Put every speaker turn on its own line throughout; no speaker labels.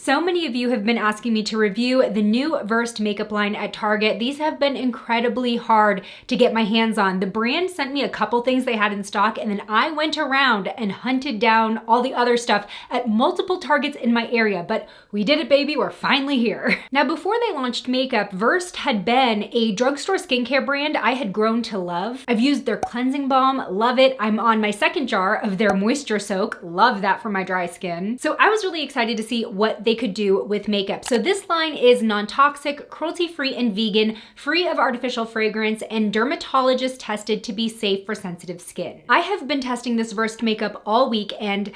So many of you have been asking me to review the new Versed makeup line at Target. These have been incredibly hard to get my hands on. The brand sent me a couple things they had in stock, and then I went around and hunted down all the other stuff at multiple Targets in my area, but we did it, baby. We're finally here. Now, before they launched makeup, Versed had been a drugstore skincare brand I had grown to love. I've used their cleansing balm, love it. I'm on my second jar of their moisture soak, love that for my dry skin. So I was really excited to see what they could do with makeup. So this line is non-toxic, cruelty-free and vegan, free of artificial fragrance, and dermatologist tested to be safe for sensitive skin. I have been testing this Versed makeup all week, and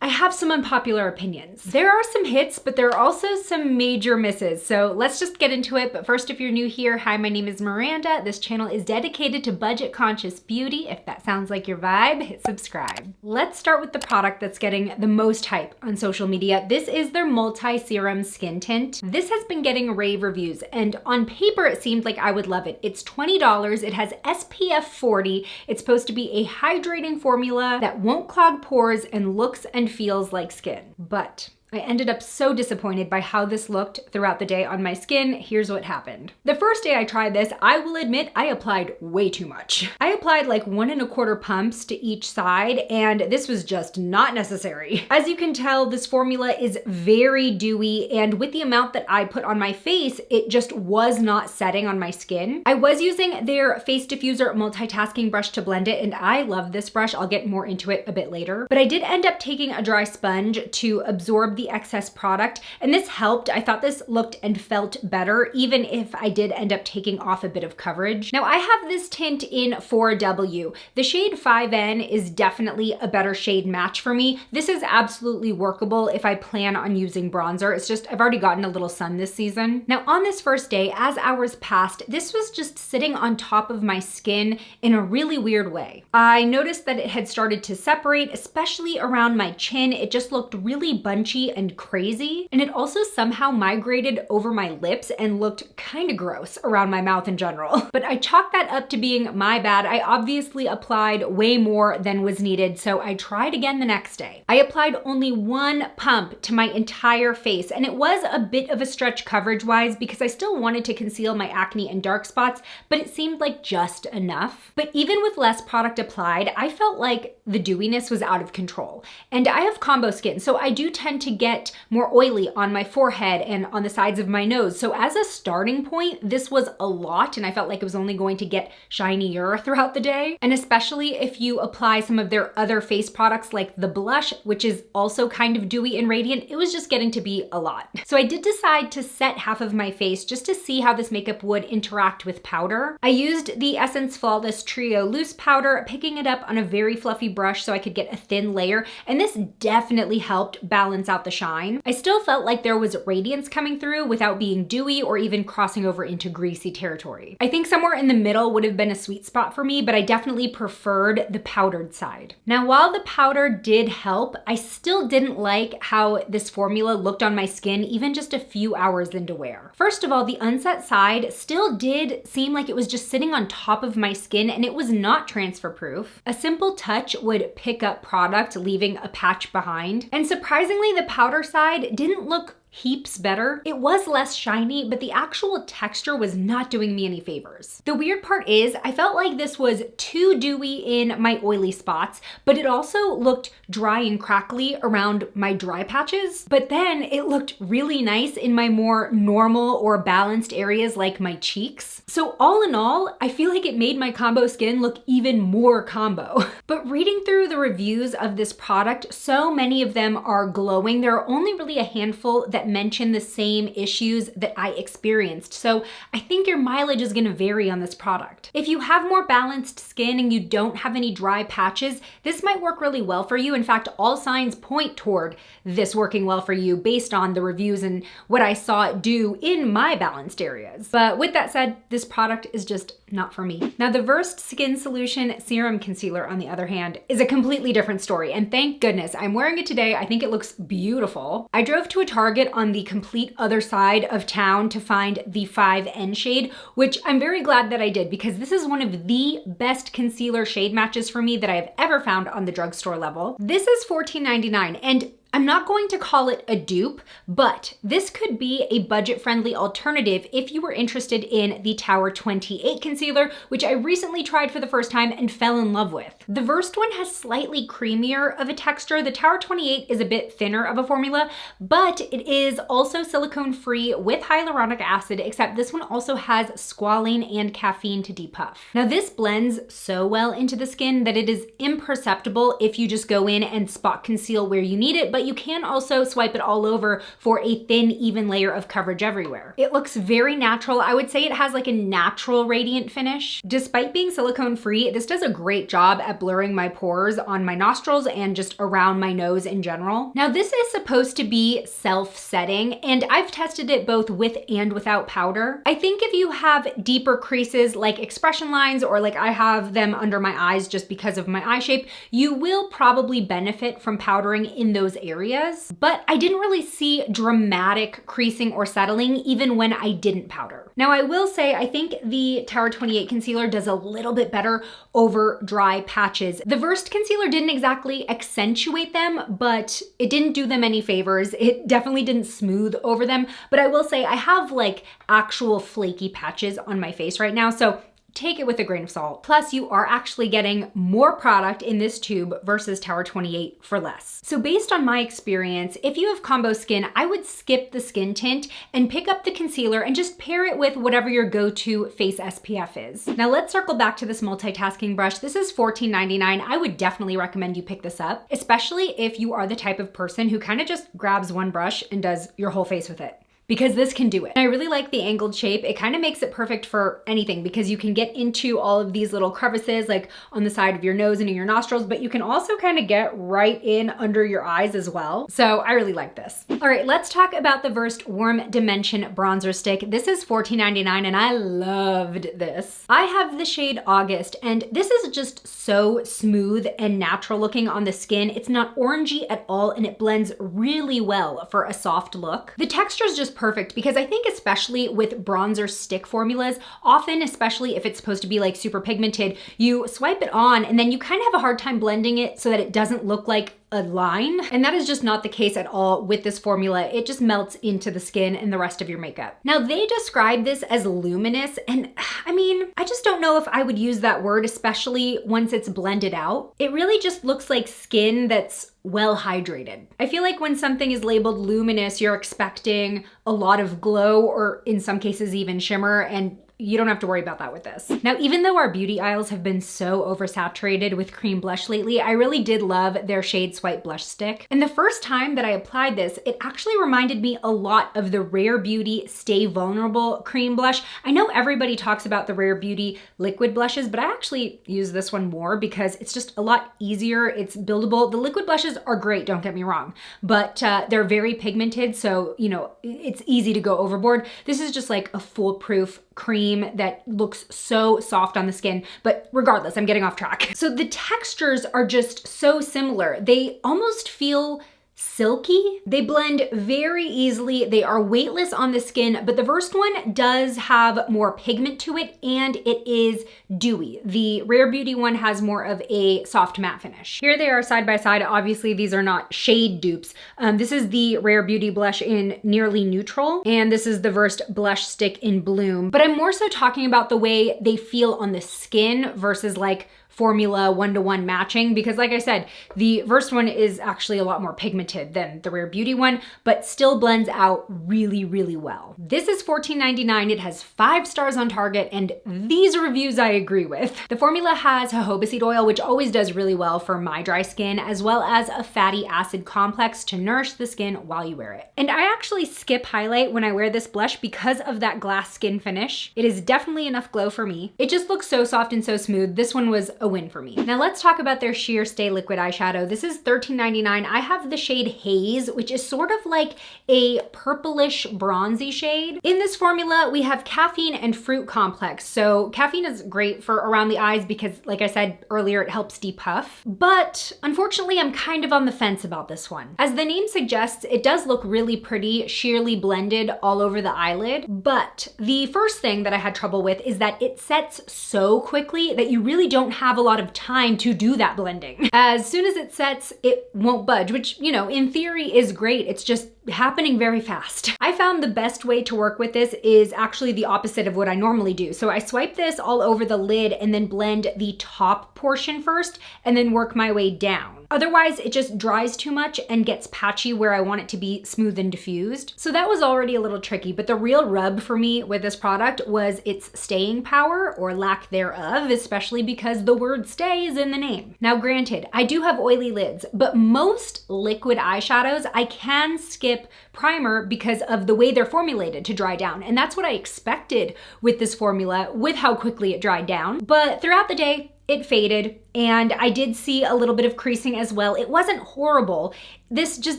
I have some unpopular opinions. There are some hits, but there are also some major misses. So let's just get into it. But first, if you're new here, hi, my name is Miranda. This channel is dedicated to budget conscious beauty. If that sounds like your vibe, hit subscribe. Let's start with the product that's getting the most hype on social media. This is their Multi-Serum Skin Tint. This has been getting rave reviews, and on paper, it seemed like I would love it. It's $20. It has SPF 40. It's supposed to be a hydrating formula that won't clog pores and looks and feels like skin. But I ended up so disappointed by how this looked throughout the day on my skin. Here's what happened. The first day I tried this, I will admit I applied way too much. I applied like 1¼ pumps to each side, and this was just not necessary. As you can tell, this formula is very dewy, and with the amount that I put on my face, it just was not setting on my skin. I was using their Face Diffuser Multitasking Brush to blend it, and I love this brush. I'll get more into it a bit later. But I did end up taking a dry sponge to absorb the excess product, and this helped. I thought this looked and felt better, even if I did end up taking off a bit of coverage. Now, I have this tint in 4W. The shade 5N is definitely a better shade match for me. This is absolutely workable if I plan on using bronzer. It's just, I've already gotten a little sun this season. Now, on this first day, as hours passed, this was just sitting on top of my skin in a really weird way. I noticed that it had started to separate, especially around my chin. It just looked really bunchy and crazy. And it also somehow migrated over my lips and looked kind of gross around my mouth in general. But I chalked that up to being my bad. I obviously applied way more than was needed, so I tried again the next day. I applied only 1 pump to my entire face, and it was a bit of a stretch coverage-wise because I still wanted to conceal my acne and dark spots, but it seemed like just enough. But even with less product applied, I felt like the dewiness was out of control. And I have combo skin, so I do tend to get more oily on my forehead and on the sides of my nose. So as a starting point, this was a lot, and I felt like it was only going to get shinier throughout the day. And especially if you apply some of their other face products like the blush, which is also kind of dewy and radiant, it was just getting to be a lot. So I did decide to set half of my face just to see how this makeup would interact with powder. I used the Essence Flawless Trio Loose Powder, picking it up on a very fluffy brush so I could get a thin layer, and this definitely helped balance out the shine. I still felt like there was radiance coming through without being dewy or even crossing over into greasy territory. I think somewhere in the middle would have been a sweet spot for me, but I definitely preferred the powdered side. Now, while the powder did help, I still didn't like how this formula looked on my skin even just a few hours into wear. First of all, the unset side still did seem like it was just sitting on top of my skin, and it was not transfer proof. A simple touch would pick up product, leaving a patch behind. And surprisingly, the powder side didn't look heaps better. It was less shiny, but the actual texture was not doing me any favors. The weird part is I felt like this was too dewy in my oily spots, but it also looked dry and crackly around my dry patches. But then it looked really nice in my more normal or balanced areas like my cheeks. So all in all, I feel like it made my combo skin look even more combo. But reading through the reviews of this product, so many of them are glowing. There are only really a handful that mention the same issues that I experienced. So I think your mileage is gonna vary on this product. If you have more balanced skin and you don't have any dry patches, this might work really well for you. In fact, all signs point toward this working well for you based on the reviews and what I saw it do in my balanced areas. But with that said, this product is just not for me. Now, the Versed Skin Solution Serum Concealer, on the other hand, is a completely different story. And thank goodness I'm wearing it today. I think it looks beautiful. I drove to a Target on the complete other side of town to find the 5N shade, which I'm very glad that I did because this is one of the best concealer shade matches for me that I've ever found on the drugstore level. This is $14.99, and I'm not going to call it a dupe, but this could be a budget-friendly alternative if you were interested in the Tower 28 concealer, which I recently tried for the first time and fell in love with. The Versed one has slightly creamier of a texture. The Tower 28 is a bit thinner of a formula, but it is also silicone-free with hyaluronic acid, except this one also has squalene and caffeine to depuff. Now this blends so well into the skin that it is imperceptible if you just go in and spot conceal where you need it, but you can also swipe it all over for a thin, even layer of coverage everywhere. It looks very natural. I would say it has like a natural radiant finish. Despite being silicone-free, this does a great job at blurring my pores on my nostrils and just around my nose in general. Now this is supposed to be self-setting, and I've tested it both with and without powder. I think if you have deeper creases like expression lines, or like I have them under my eyes just because of my eye shape, you will probably benefit from powdering in those areas, but I didn't really see dramatic creasing or settling even when I didn't powder. Now I will say I think the Tower 28 concealer does a little bit better over dry patches. The Versed concealer didn't exactly accentuate them, but it didn't do them any favors. It definitely didn't smooth over them, but I will say I have like actual flaky patches on my face right now, so take it with a grain of salt. Plus, you are actually getting more product in this tube versus Tower 28 for less. So based on my experience, if you have combo skin, I would skip the skin tint and pick up the concealer and just pair it with whatever your go-to face SPF is. Now let's circle back to this multitasking brush. This is $14.99. I would definitely recommend you pick this up, especially if you are the type of person who kind of just grabs one brush and does your whole face with it, because this can do it. And I really like the angled shape. It kind of makes it perfect for anything because you can get into all of these little crevices like on the side of your nose and in your nostrils, but you can also kind of get right in under your eyes as well. So I really like this. All right, let's talk about the Versed Warm Dimension Bronzer Stick. This is $14.99 and I loved this. I have the shade August, and this is just so smooth and natural looking on the skin. It's not orangey at all, and it blends really well for a soft look. The texture is just perfect because I think especially with bronzer stick formulas, often, especially if it's supposed to be like super pigmented, you swipe it on and then you kind of have a hard time blending it so that it doesn't look like a line. And that is just not the case at all with this formula. It just melts into the skin and the rest of your makeup. Now they describe this as luminous, and I mean, I just don't know if I would use that word, especially once it's blended out. It really just looks like skin that's well hydrated. I feel like when something is labeled luminous, you're expecting a lot of glow, or in some cases even shimmer, and you don't have to worry about that with this. Now, even though our beauty aisles have been so oversaturated with cream blush lately, I really did love their Shade Swipe blush stick. And the first time that I applied this, it actually reminded me a lot of the Rare Beauty Stay Vulnerable cream blush. I know everybody talks about the Rare Beauty liquid blushes, but I actually use this one more because it's just a lot easier. It's buildable. The liquid blushes are great, don't get me wrong, but they're very pigmented, so you know, it's easy to go overboard. This is just like a foolproof cream that looks so soft on the skin, but regardless, I'm getting off track. So the textures are just so similar. They almost feel silky. They blend very easily. They are weightless on the skin, but the Versed one does have more pigment to it and it is dewy. The Rare Beauty one has more of a soft matte finish. Here they are side by side. Obviously, these are not shade dupes. This is the Rare Beauty blush in Nearly Neutral, and this is the Versed blush stick in Bloom. But I'm more so talking about the way they feel on the skin versus like formula one-to-one matching, because like I said, the Versed one is actually a lot more pigmented than the Rare Beauty one, but still blends out really, really well. This is $14.99. It has 5 stars on Target, and these reviews I agree with. The formula has jojoba seed oil, which always does really well for my dry skin, as well as a fatty acid complex to nourish the skin while you wear it. And I actually skip highlight when I wear this blush because of that glass skin finish. It is definitely enough glow for me. It just looks so soft and so smooth. This one was a win for me. Now let's talk about their Sheer Stay Liquid Eyeshadow. This is $13.99. I have the shade Haze, which is sort of like a purplish bronzy shade. In this formula, we have caffeine and fruit complex. So caffeine is great for around the eyes because, like I said earlier, it helps depuff. But unfortunately, I'm kind of on the fence about this one. As the name suggests, it does look really pretty, sheerly blended all over the eyelid. But the first thing that I had trouble with is that it sets so quickly that you really don't have have a lot of time to do that blending. As soon as it sets, it won't budge, which, you know, in theory is great. It's just happening very fast. I found the best way to work with this is actually the opposite of what I normally do. So I swipe this all over the lid and then blend the top portion first and then work my way down. Otherwise, it just dries too much and gets patchy where I want it to be smooth and diffused. So that was already a little tricky, but the real rub for me with this product was its staying power or lack thereof, especially because the word stay is in the name. Now granted, I do have oily lids, but most liquid eyeshadows I can skip primer because of the way they're formulated to dry down. And that's what I expected with this formula, with how quickly it dried down. But throughout the day, it faded, and I did see a little bit of creasing as well. It wasn't horrible. This just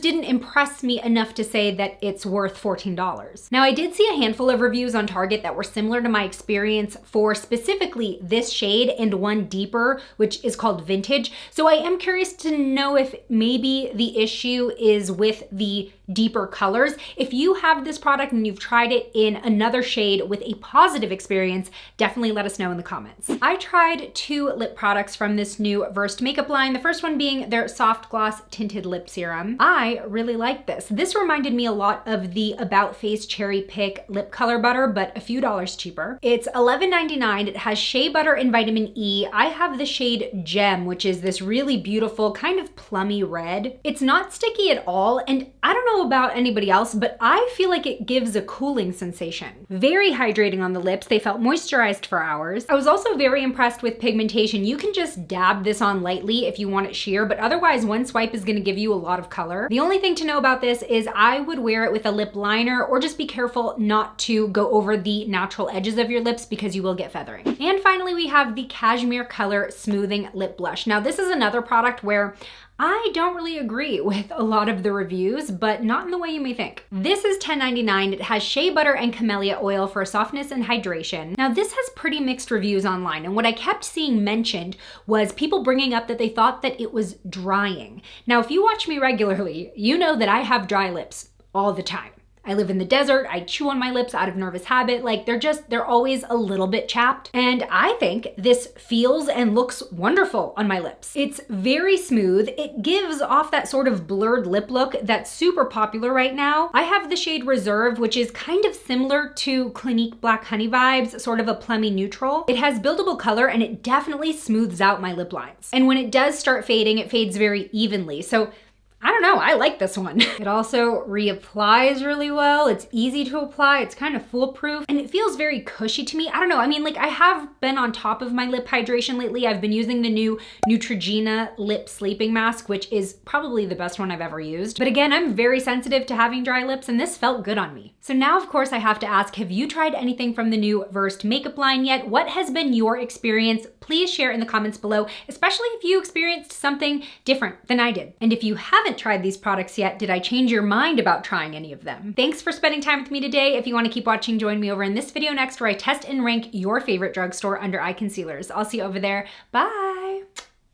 didn't impress me enough to say that it's worth $14. Now, I did see a handful of reviews on Target that were similar to my experience for specifically this shade and one deeper, which is called Vintage. So I am curious to know if maybe the issue is with the deeper colors. If you have this product and you've tried it in another shade with a positive experience, definitely let us know in the comments. I tried 2 lip products from this new Versed makeup line. The first one being their Soft Gloss Tinted Lip Serum. I really like this. This reminded me a lot of the About Face Cherry Pick lip color butter, but a few dollars cheaper. It's $11.99. It has shea butter and vitamin E. I have the shade Gem, which is this really beautiful kind of plummy red. It's not sticky at all, and I don't know about anybody else, but I feel like it gives a cooling sensation. Very hydrating on the lips. They felt moisturized for hours. I was also very impressed with pigmentation. You can just dab this on lightly if you want it sheer, but otherwise one swipe is gonna give you a lot of color. The only thing to know about this is I would wear it with a lip liner, or just be careful not to go over the natural edges of your lips because you will get feathering. And finally, we have the Cashmere Color Smoothing Lip Blush. Now, this is another product where I don't really agree with a lot of the reviews, but not in the way you may think. This is $10.99. It has shea butter and camellia oil for softness and hydration. Now, this has pretty mixed reviews online, and what I kept seeing mentioned was people bringing up that they thought that it was drying. Now, if you watch me regularly, you know that I have dry lips all the time. I live in the desert, I chew on my lips out of nervous habit, like they're always a little bit chapped. And I think this feels and looks wonderful on my lips. It's very smooth. It gives off that sort of blurred lip look that's super popular right now. I have the shade Reserve, which is kind of similar to Clinique Black Honey vibes, sort of a plummy neutral. It has buildable color and it definitely smooths out my lip lines. And when it does start fading, it fades very evenly. So I don't know, I like this one. It also reapplies really well. It's easy to apply, it's kind of foolproof, and it feels very cushy to me. I don't know, I mean, like I have been on top of my lip hydration lately. I've been using the new Neutrogena Lip Sleeping Mask, which is probably the best one I've ever used. But again, I'm very sensitive to having dry lips, and this felt good on me. So now, of course, I have to ask, have you tried anything from the new Versed makeup line yet? What has been your experience? Please share in the comments below, especially if you experienced something different than I did. And if you haven't tried these products yet, did I change your mind about trying any of them? Thanks for spending time with me today. If you want to keep watching, join me over in this video next where I test and rank your favorite drugstore under eye concealers. I'll see you over there. Bye!